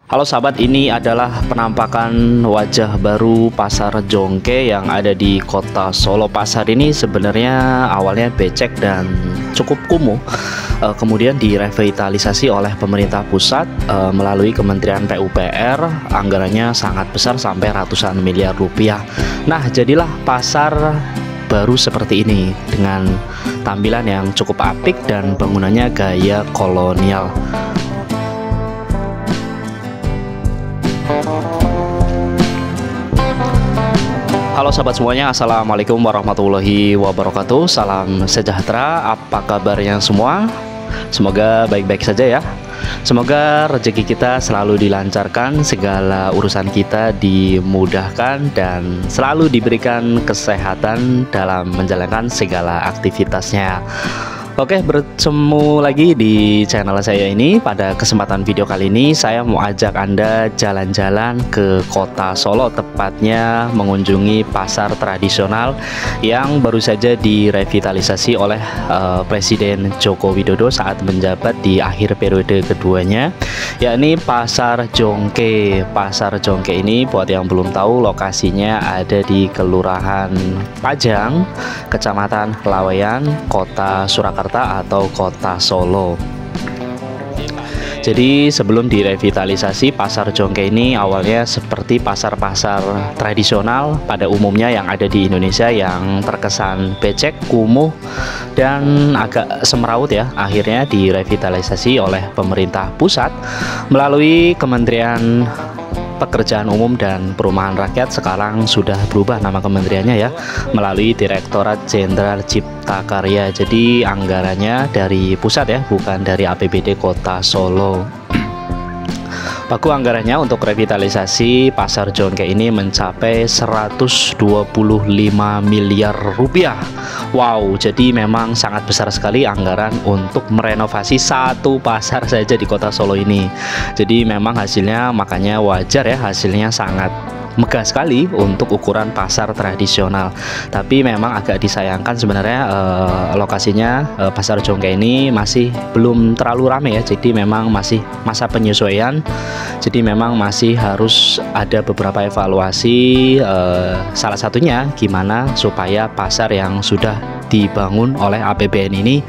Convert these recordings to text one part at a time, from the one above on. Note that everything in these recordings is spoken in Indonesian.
Halo sahabat, ini adalah penampakan wajah baru Pasar Jongke yang ada di kota Solo. Pasar ini sebenarnya awalnya becek dan cukup kumuh, kemudian direvitalisasi oleh pemerintah pusat melalui Kementerian PUPR. Anggarannya sangat besar sampai ratusan miliar rupiah. Nah, jadilah pasar baru seperti ini dengan tampilan yang cukup apik dan bangunannya gaya kolonial. Halo sahabat semuanya, assalamualaikum warahmatullahi wabarakatuh. Salam sejahtera, apa kabarnya semua? Semoga baik-baik saja ya. Semoga rezeki kita selalu dilancarkan, segala urusan kita dimudahkan, dan selalu diberikan kesehatan dalam menjalankan segala aktivitasnya. Oke, bertemu lagi di channel saya ini. Pada kesempatan video kali ini saya mau ajak Anda jalan-jalan ke kota Solo, tepatnya mengunjungi pasar tradisional yang baru saja direvitalisasi oleh Presiden Joko Widodo saat menjabat di akhir periode keduanya, yakni Pasar Jongke. Pasar Jongke ini, buat yang belum tahu, lokasinya ada di Kelurahan Pajang, Kecamatan Laweyan, Kota Surakarta atau kota Solo. Jadi sebelum direvitalisasi, Pasar Jongke ini awalnya seperti pasar-pasar tradisional pada umumnya yang ada di Indonesia yang terkesan becek, kumuh, dan agak semeraut ya. Akhirnya direvitalisasi oleh pemerintah pusat melalui Kementerian Pekerjaan Umum dan Perumahan Rakyat. Sekarang sudah berubah nama kementeriannya ya, melalui Direktorat Jenderal Cipta Karya. Jadi anggarannya dari pusat ya, bukan dari APBD Kota Solo. Paku anggarannya untuk revitalisasi Pasar Jongke ini mencapai 125 miliar rupiah. Wow, jadi memang sangat besar sekali anggaran untuk merenovasi satu pasar saja di kota Solo ini. Jadi memang hasilnya, makanya wajar ya, hasilnya sangat megah sekali untuk ukuran pasar tradisional. Tapi memang agak disayangkan sebenarnya lokasinya Pasar Jongke ini masih belum terlalu ramai ya. Jadi memang masih masa penyesuaian. Jadi memang masih harus ada beberapa evaluasi, salah satunya gimana supaya pasar yang sudah dibangun oleh APBN ini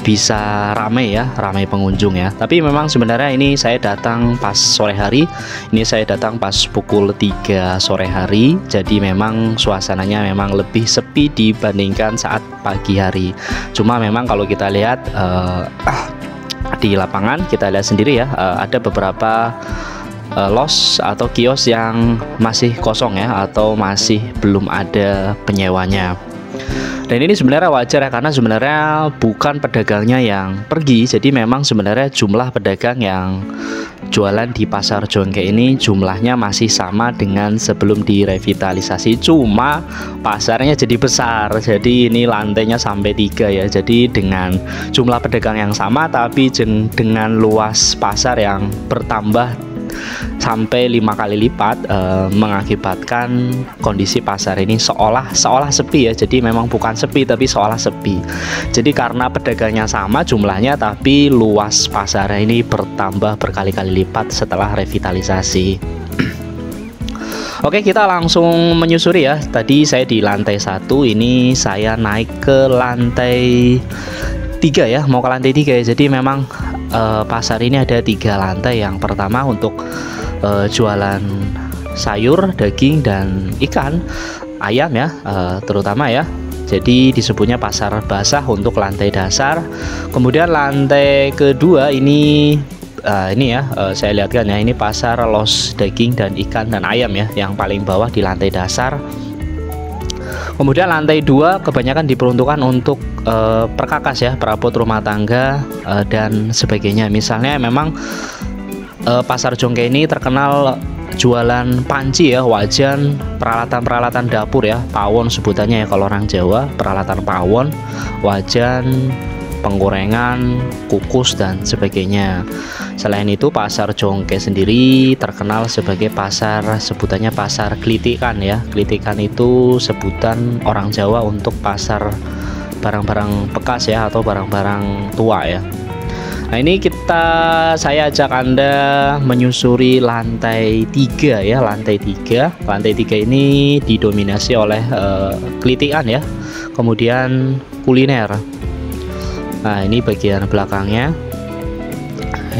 bisa ramai ya, ramai pengunjung ya. Tapi memang sebenarnya ini saya datang pas sore hari. Ini saya datang pas pukul 3 sore hari. Jadi memang suasananya memang lebih sepi dibandingkan saat pagi hari. Cuma memang kalau kita lihat di lapangan, kita lihat sendiri ya, ada beberapa los atau kios yang masih kosong ya, atau masih belum ada penyewanya. Dan ini sebenarnya wajar ya, karena sebenarnya bukan pedagangnya yang pergi. Jadi memang sebenarnya jumlah pedagang yang jualan di Pasar Jongke ini jumlahnya masih sama dengan sebelum direvitalisasi. Cuma pasarnya jadi besar. Jadi ini lantainya sampai 3 ya. Jadi dengan jumlah pedagang yang sama, tapi dengan luas pasar yang bertambah sampai 5 kali lipat, mengakibatkan kondisi pasar ini seolah sepi ya. Jadi memang bukan sepi, tapi seolah sepi. Jadi karena pedagangnya sama jumlahnya, tapi luas pasar ini bertambah berkali-kali lipat setelah revitalisasi. Oke, kita langsung menyusuri ya. Tadi saya di lantai 1, ini saya naik ke lantai 3 ya, mau ke lantai 3 ya. Jadi memang pasar ini ada 3 lantai. Yang pertama untuk jualan sayur, daging, dan ikan, ayam ya, terutama ya. Jadi disebutnya pasar basah untuk lantai dasar. Kemudian lantai kedua ini ya, saya lihatkan ya, ini pasar los daging dan ikan dan ayam ya, yang paling bawah di lantai dasar. Kemudian lantai 2 kebanyakan diperuntukkan untuk perkakas ya, perabot rumah tangga dan sebagainya. Misalnya memang Pasar Jongke ini terkenal jualan panci ya, wajan, peralatan-peralatan dapur ya, pawon sebutannya ya kalau orang Jawa, peralatan pawon, wajan, penggorengan, kukus, dan sebagainya. Selain itu, Pasar Jongke sendiri terkenal sebagai pasar, sebutannya pasar klitikan ya. Klitikan itu sebutan orang Jawa untuk pasar barang-barang bekas ya, atau barang-barang tua ya. Nah, ini saya ajak Anda menyusuri lantai 3 ya, lantai 3. Lantai 3 ini didominasi oleh kelitian ya, kemudian kuliner. Nah, ini bagian belakangnya.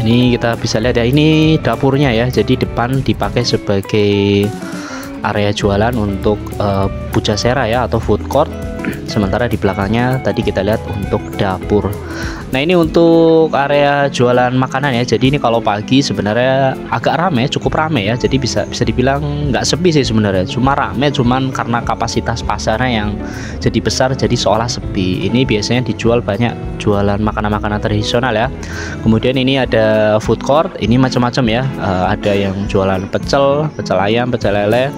Ini kita bisa lihat ya, ini dapurnya ya. Jadi depan dipakai sebagai area jualan untuk Pujasera ya, atau food court. Sementara di belakangnya tadi kita lihat untuk dapur. Nah, ini untuk area jualan makanan ya. Jadi ini kalau pagi sebenarnya agak rame, cukup rame ya. Jadi bisa dibilang nggak sepi sih sebenarnya. Cuma rame, cuman karena kapasitas pasarnya yang jadi besar, jadi seolah sepi. Ini biasanya dijual banyak jualan makanan-makanan tradisional ya. Kemudian ini ada food court, ini macam-macam ya. Ada yang jualan pecel ayam, pecel lele,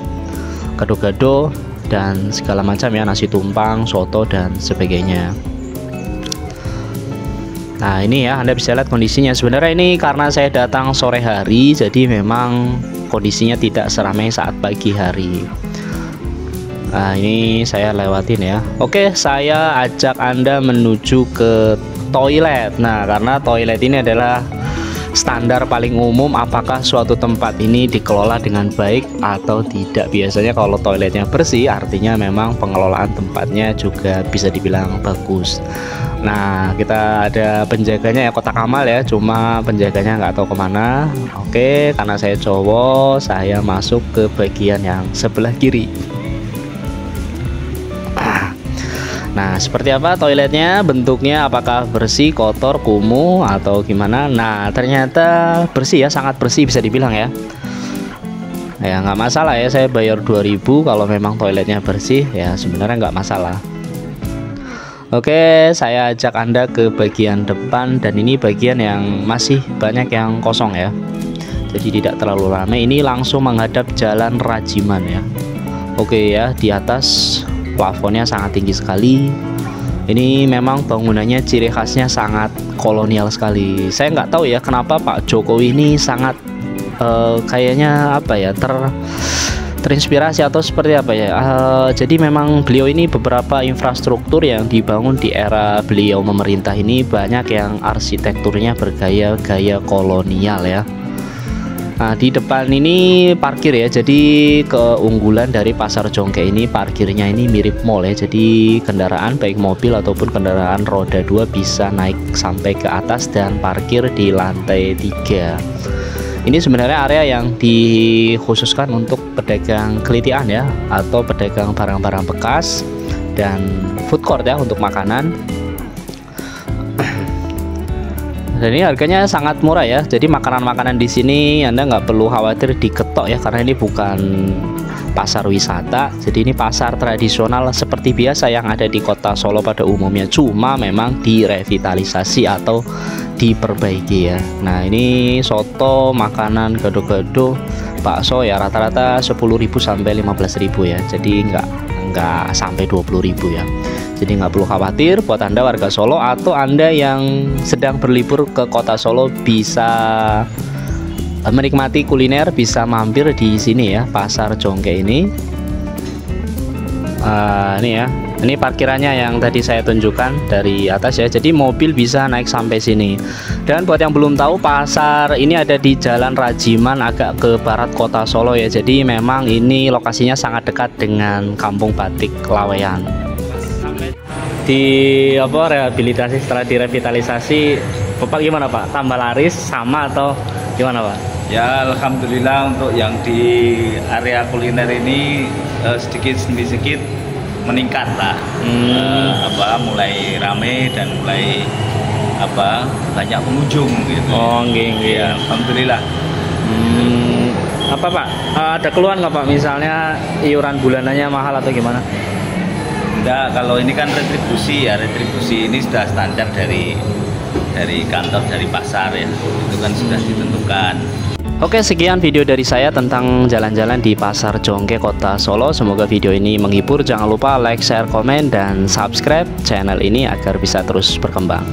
gado-gado, dan segala macam ya, nasi tumpang, soto, dan sebagainya. Nah, ini ya, Anda bisa lihat kondisinya. Sebenarnya ini karena saya datang sore hari, jadi memang kondisinya tidak seramai saat pagi hari. Nah, ini saya lewatin ya. Oke, saya ajak Anda menuju ke toilet. Nah, karena toilet ini adalah standar paling umum apakah suatu tempat ini dikelola dengan baik atau tidak. Biasanya kalau toiletnya bersih artinya memang pengelolaan tempatnya juga bisa dibilang bagus. Nah, kita ada penjaganya ya, kotak amal ya, cuma penjaganya nggak tahu kemana. Oke, karena saya cowok, saya masuk ke bagian yang sebelah kiri. Nah, seperti apa toiletnya, bentuknya, apakah bersih, kotor, kumuh, atau gimana? Nah, ternyata bersih ya, sangat bersih bisa dibilang ya. Ya, nggak masalah ya, saya bayar 2.000 kalau memang toiletnya bersih ya, sebenarnya nggak masalah. Oke, saya ajak Anda ke bagian depan, dan ini bagian yang masih banyak yang kosong ya. Jadi tidak terlalu ramai. Ini langsung menghadap Jalan Rajiman ya. Oke ya, di atas plafonnya sangat tinggi sekali. Ini memang bangunannya ciri khasnya sangat kolonial sekali. Saya nggak tahu ya kenapa Pak Jokowi ini sangat kayaknya apa ya, terinspirasi atau seperti apa ya. Jadi memang beliau ini beberapa infrastruktur yang dibangun di era beliau memerintah ini banyak yang arsitekturnya bergaya-gaya kolonial ya. Nah, di depan ini parkir ya. Jadi keunggulan dari Pasar Jongke ini, parkirnya ini mirip mall ya. Jadi kendaraan baik mobil ataupun kendaraan roda 2 bisa naik sampai ke atas dan parkir di lantai 3. Ini sebenarnya area yang dikhususkan untuk pedagang kelitian ya, atau pedagang barang-barang bekas, dan food court ya untuk makanan. Dan ini harganya sangat murah ya. Jadi makanan-makanan di sini Anda nggak perlu khawatir diketok ya, karena ini bukan pasar wisata. Jadi ini pasar tradisional seperti biasa yang ada di kota Solo pada umumnya, cuma memang direvitalisasi atau diperbaiki ya. Nah, ini soto, makanan, gado-gado, bakso ya, rata-rata 10.000 sampai 15.000 ya. Jadi nggak sampai 20.000 ya. Jadi nggak perlu khawatir buat Anda warga Solo atau Anda yang sedang berlibur ke kota Solo, bisa menikmati kuliner, bisa mampir di sini ya, Pasar Jongke ini. Ini ya, ini parkirannya yang tadi saya tunjukkan dari atas ya. Jadi mobil bisa naik sampai sini. Dan buat yang belum tahu, pasar ini ada di Jalan Rajiman, agak ke barat kota Solo ya. Jadi memang ini lokasinya sangat dekat dengan Kampung Batik Laweyan. Di rehabilitasi, setelah direvitalisasi, Bapak gimana Pak? Tambah laris sama atau gimana Pak? Ya, alhamdulillah untuk yang di area kuliner ini sedikit demi sedikit meningkat lah. Mulai rame dan mulai banyak pengunjung gitu. Oh, nggih. Ya, alhamdulillah. Apa Pak? Ada keluhan nggak Pak? Misalnya iuran bulanannya mahal atau gimana? Enggak, kalau ini kan retribusi ya, retribusi ini sudah standar dari kantor, dari pasar ya, itu kan sudah ditentukan. Oke, sekian video dari saya tentang jalan-jalan di Pasar Jongke Kota Solo. Semoga video ini menghibur. Jangan lupa like, share, komen, dan subscribe channel ini agar bisa terus berkembang.